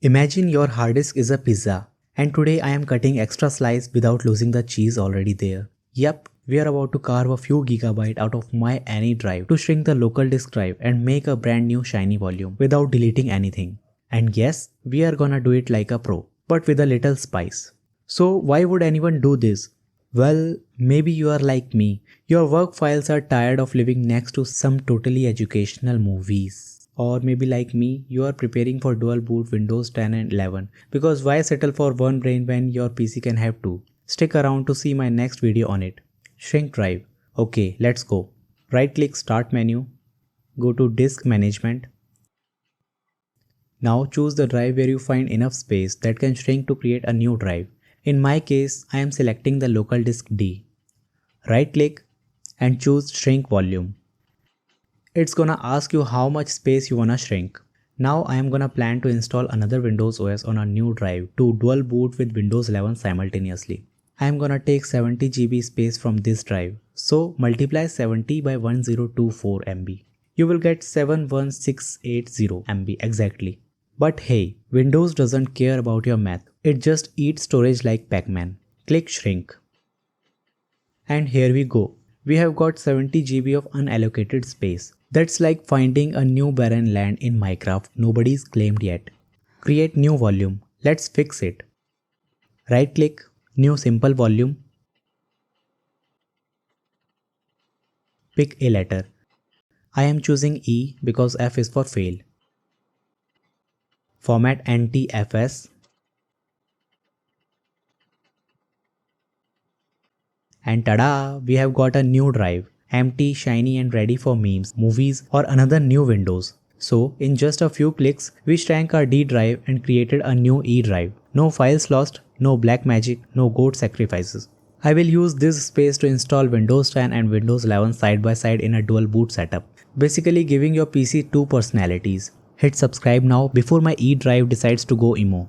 Imagine your hard disk is a pizza, and today I am cutting extra slice without losing the cheese already there. Yep, we are about to carve a few gigabytes out of my any drive to shrink the local disk drive and make a brand new shiny volume without deleting anything. And yes, we are gonna do it like a pro, but with a little spice. So why would anyone do this? Well, maybe you are like me. Your work files are tired of living next to some totally educational movies. Or maybe like me, you are preparing for dual boot Windows 10 and 11 because why settle for one brain when your PC can have two? Stick around to see my next video on it. Shrink drive. Okay, let's go. Right click Start menu. Go to Disk Management. Now choose the drive where you find enough space that can shrink to create a new drive. In my case, I am selecting the local disk D. Right click and choose Shrink Volume. It's gonna ask you how much space you wanna shrink. Now I am gonna plan to install another Windows OS on a new drive to dual boot with Windows 11 simultaneously. I am gonna take 70 GB space from this drive. So multiply 70 by 1024 MB. You will get 71680 MB exactly. But hey, Windows doesn't care about your math. It just eats storage like Pac-Man. Click Shrink. And here we go. We have got 70 GB of unallocated space. That's like finding a new barren land in Minecraft nobody's claimed yet. Create new volume. Let's fix it. Right click, New Simple Volume. Pick a letter. I am choosing E because F is for fail. Format NTFS. And tada! We have got a new drive. Empty, shiny and ready for memes, movies or another new Windows. So in just a few clicks, we shrank our D drive and created a new E drive. No files lost, no black magic, no goat sacrifices. I will use this space to install Windows 10 and Windows 11 side by side in a dual boot setup. Basically giving your PC two personalities. Hit subscribe now before my E drive decides to go emo.